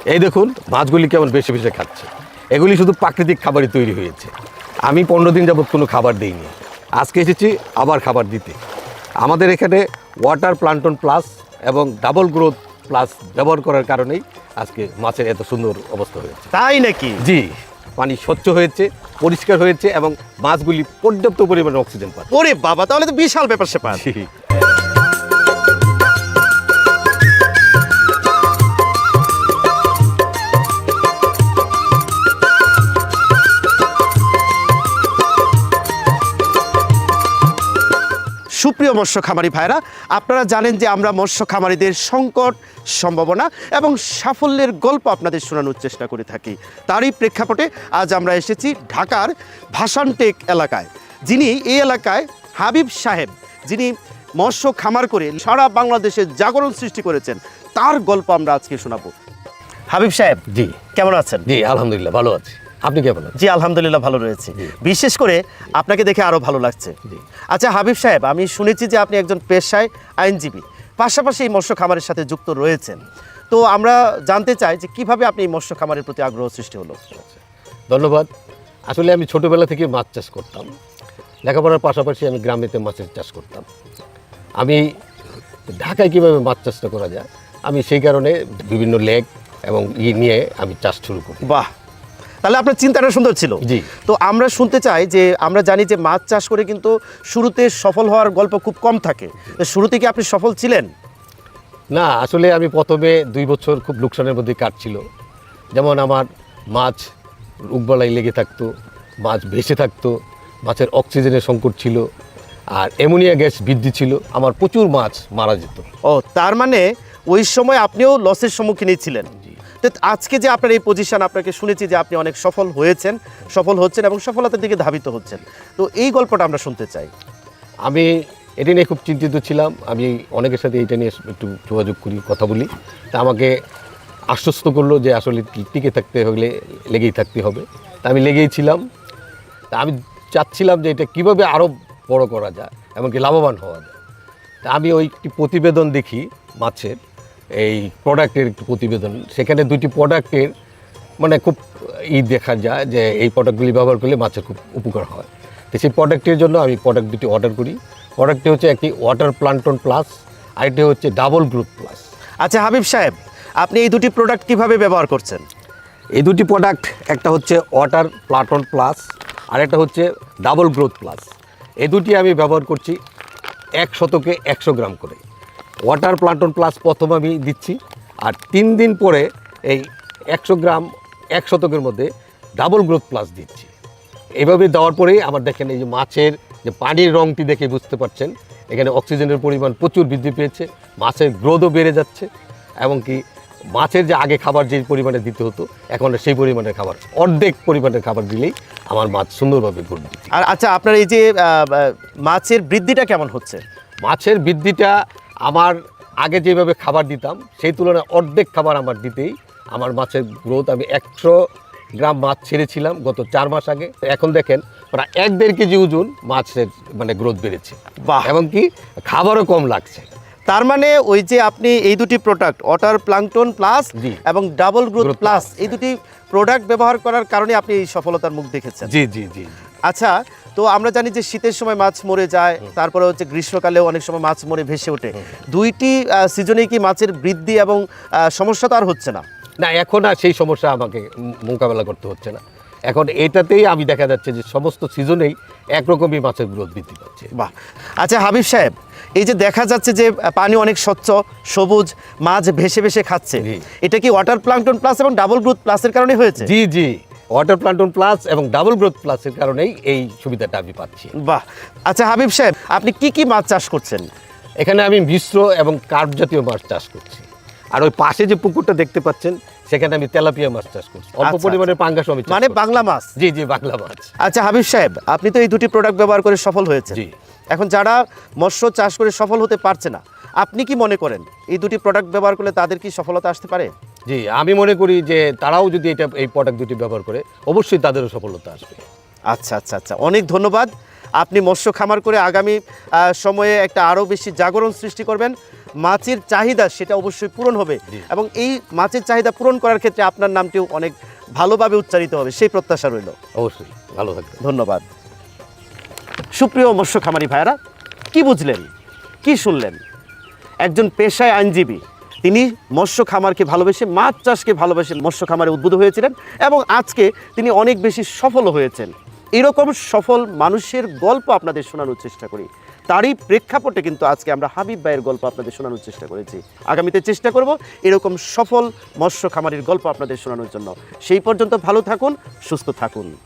এই দেখুন মাছগুলি কেমন বেশি বেশি খাচ্ছে। এগুলি শুধু প্রাকৃতিক খাবারই তৈরি হয়েছে। আমি 15 দিন যাবত কোনো খাবার দিইনি, আজকে এসেছি আবার খাবার দিতে। আমাদের এখানে ওয়াটার প্লান্টন প্লাস এবং ডাবল গ্রোথ প্লাস ব্যবহার করার কারণেই আজকে মাছের এত সুন্দর অবস্থা হয়েছে। তাই নাকি? জি, পানি স্বচ্ছ হয়েছে, পরিষ্কার হয়েছে এবং মাছগুলি পর্যাপ্ত পরিমাণে অক্সিজেন পাচ্ছে। ওরে বাবা, তাহলে তো বিশাল ব্যাপার স্যাপার। জি। সুপ্রিয় মৎস্য খামারি ভাইরা, আপনারা জানেন যে আমরা মৎস্য খামারিদের সংকট, সম্ভাবনা এবং সাফল্যের গল্প আপনাদের শোনানোর চেষ্টা করে থাকি। তারই প্রেক্ষাপটে আজ আমরা এসেছি ঢাকার ভাসানটেক এলাকায়। যিনি এই এলাকায় হাবিব সাহেব, যিনি মৎস্য খামার করে সারা বাংলাদেশে জাগরণ সৃষ্টি করেছেন, তার গল্প আমরা আজকে শোনাবো। হাবিব সাহেব, জি কেমন আছেন? জি আলহামদুলিল্লাহ ভালো আছি, আপনি কেমন আছেন? জি আলহামদুলিল্লাহ ভালো রয়েছে। বিশেষ করে আপনাকে দেখে আরও ভালো লাগছে। আচ্ছা হাবিব সাহেব, আমি শুনেছি যে আপনি একজন পেশায় আইনজীবী, পাশাপাশি এই মৎস্য খামারের সাথে যুক্ত রয়েছেন। তো আমরা জানতে চাই যে কিভাবে আপনি এই মৎস্য খামারের প্রতি আগ্রহ সৃষ্টি হলো। ধন্যবাদ। আসলে আমি ছোটোবেলা থেকে মাছ চাষ করতাম, লেখাপড়ার পাশাপাশি আমি গ্রামেতে মাছের চাষ করতাম। আমি ঢাকায় কীভাবে মাছ চাষটা করা যায়, আমি সেই কারণে বিভিন্ন লেক এবং নিয়ে আমি চাষ শুরু করি। বাহ, তাহলে আপনার চিন্তাটা সুন্দর ছিল। জি। তো আমরা শুনতে চাই যে আমরা জানি যে মাছ চাষ করে কিন্তু শুরুতে সফল হওয়ার গল্প খুব কম থাকে। তো শুরুতে কি আপনি সফল ছিলেন? না, আসলে আমি প্রথমে 2 বছর খুব লোকসানের মধ্যে কাটছিল। যেমন আমার মাছ রোগবালাই লেগে থাকতো, মাছ ভেসে থাকতো, মাছের অক্সিজেনের সংকট ছিল, আর অ্যামোনিয়া গ্যাস বৃদ্ধি ছিল, আমার প্রচুর মাছ মারা যেত। ও, তার মানে ওই সময় আপনিও লসের সম্মুখীনই ছিলেন। তো আজকে যে আপনার এই পজিশন, আপনাকে শুনেছি যে আপনি অনেক সফল হয়েছেন, সফল হচ্ছেন এবং সফলতার দিকে ধাবিত হচ্ছেন। তো এই গল্পটা আমরা শুনতে চাই। আমি এটা নিয়ে খুব চিন্তিত ছিলাম। আমি অনেকের সাথে এটা নিয়ে একটু যোগাযোগ করি, কথা বলি। তা আমাকে আশ্বস্ত করলো যে আসলে টিকে থাকতে হলে লেগেই থাকতে হবে। তা আমি লেগেই ছিলাম। তা আমি চাচ্ছিলাম যে এটা কীভাবে আরও বড় করা যায়, এমনকি লাভবান হওয়া যায়। তা আমি ওই একটি প্রতিবেদন দেখি মাছের, এই প্রোডাক্টের একটি প্রতিবেদন। সেখানে 2টি প্রোডাক্টের মানে খুব দেখা যায় যে এই প্রোডাক্টগুলি ব্যবহার করলে মাছের খুব উপকার হয়। তো সেই প্রোডাক্টের জন্য আমি প্রোডাক্ট 2টি অর্ডার করি। প্রোডাক্টটি হচ্ছে একটি ওয়াটার প্লান্টন প্লাস, আরেকটি হচ্ছে ডাবল গ্রোথ প্লাস। আচ্ছা হাবিব সাহেব, আপনি এই দুটি প্রোডাক্ট কিভাবে ব্যবহার করছেন? এই 2টি প্রোডাক্ট, একটা হচ্ছে ওয়াটার প্লান্টন প্লাস আর একটা হচ্ছে ডাবল গ্রোথ প্লাস। এই 2টি আমি ব্যবহার করছি 1 শতকে 100 গ্রাম করে। ওয়াটার প্লান্টন প্লাস প্রথম আমি দিচ্ছি, আর 3 দিন পরে এই 100 গ্রাম 1 শতকের মধ্যে ডাবল গ্রোথ প্লাস দিচ্ছি। এইভাবে দেওয়ার পরেই আমার দেখেন এই যে মাছের যে পানির রঙটি দেখে বুঝতে পারছেন, এখানে অক্সিজেনের পরিমাণ প্রচুর বৃদ্ধি পেয়েছে, মাছের গ্রোথও বেড়ে যাচ্ছে, এবং কি মাছের যে আগে খাবার যে পরিমাণে দিতে হতো এখন সেই পরিমাণের খাবার, অর্ধেক পরিমাণের খাবার দিলেই আমার মাছ সুন্দরভাবে গ্রোথ দিচ্ছে। আর আচ্ছা, আপনার এই যে মাছের বৃদ্ধিটা কেমন হচ্ছে? মাছের বৃদ্ধিটা আমার আগে যেভাবে খাবার দিতাম সেই তুলনায় অর্ধেক খাবার আমার দিতেই আমার মাছের গ্রোথ, আমি 100 গ্রাম মাছ ছেড়েছিলাম গত 4 মাস আগে, এখন দেখেন প্রায় 1-1.5 কেজি ওজন মাছের মানে গ্রোথ বেড়েছে। বাহ, এবং কি খাবারও কম লাগছে। তার মানে ওই যে আপনি এই দুটি প্রোডাক্ট ওয়াটার প্লাঙ্কটন প্লাস এবং ডাবল গ্রোথ প্লাস, এই দুটি প্রোডাক্ট ব্যবহার করার কারণে আপনি এই সফলতার মুখ দেখেছেন। জি জি জি। আচ্ছা, তো আমরা জানি যে শীতের সময় মাছ মরে যায়, তারপরে হচ্ছে গ্রীষ্মকালেও অনেক সময় মাছ মরে ভেসে ওঠে। দুইটি সিজনে কি মাছের বৃদ্ধি এবং সমস্যা তো আর হচ্ছে না? না, এখন আর সেই সমস্যা আমাকে মোকাবেলা করতে হচ্ছে না। এখন এটাতেই আমি দেখা যাচ্ছে যে সমস্ত সিজনেই একরকমই মাছের গ্রোথ বৃদ্ধি পাচ্ছে। বাহ। আচ্ছা হাবিব সাহেব, এই যে দেখা যাচ্ছে যে পানি অনেক স্বচ্ছ সবুজ, মাছ ভেসে ভেসে খাচ্ছে, এটা কি ওয়াটার প্লাঙ্কটন প্লাস এবং ডাবল গ্রোথ প্লাসের কারণে হয়েছে? জি জি, ওয়াটার প্লান্টন প্লাস এবং ডাবল গ্রোথ প্লাসের কারণেই এই সুবিধাটা আমি পাচ্ছি। বাহ। আচ্ছা হাবিব সাহেব, আপনি কি কি মাছ চাষ করছেন? এখানে আমি মিশ্র এবং কার্প জাতীয় মাছ চাষ করছি, আর ওই পাশে যে পুকুরটা দেখতে পাচ্ছেন সেখানে আমি তেলাপিয়া মাছ চাষ করছি, অল্প পরিমাণে পাঙ্গাস আমি চাষ মানে করছি। বাংলা মাছ? জি জি, বাংলা মাছ। আচ্ছা হাবিব সাহেব, আপনি তো এই দুটি প্রোডাক্ট ব্যবহার করে সফল হয়েছে। জি। এখন যারা মৎস্য চাষ করে সফল হতে পারছে না, আপনি কি মনে করেন এই দুটি প্রোডাক্ট ব্যবহার করলে তাদের কি সফলতা আসতে পারে? জি, আমি মনে করি যে তারাও যদি এই প্রোডাক্ট দুটি ব্যবহার করে অবশ্যই তাদেরও সফলতা আসবে। আচ্ছা আচ্ছা আচ্ছা, অনেক ধন্যবাদ। আপনি মৎস্য খামার করে আগামী সময়ে একটা আরও বেশি জাগরণ সৃষ্টি করবেন। মাছের চাহিদা সেটা অবশ্যই পূরণ হবে জি। এবং এই মাছের চাহিদা পূরণ করার ক্ষেত্রে আপনার নামটিও অনেক ভালোভাবে উচ্চারিত হবে, সেই প্রত্যাশা রইল। অবশ্যই ভালো থাকবে। ধন্যবাদ। সুপ্রিয় মৎস্য খামারি ভাইরা, কি বুঝলেন, কি শুনলেন? একজন পেশায় আইনজীবী, তিনি মৎস্য খামারকে ভালোবেসে, মাছ চাষকে ভালোবেসে মৎস্য খামারে উদ্বুদ্ধ হয়েছিলেন এবং আজকে তিনি অনেক বেশি সফল হয়েছেন। এরকম সফল মানুষের গল্প আপনাদের শোনানোর চেষ্টা করি, তারই প্রেক্ষাপটে কিন্তু আজকে আমরা হাবিব ভাইয়ের গল্প আপনাদের শোনানোর চেষ্টা করেছি। আগামীতে চেষ্টা করব এরকম সফল মৎস্য খামারির গল্প আপনাদের শোনানোর জন্য। সেই পর্যন্ত ভালো থাকুন, সুস্থ থাকুন।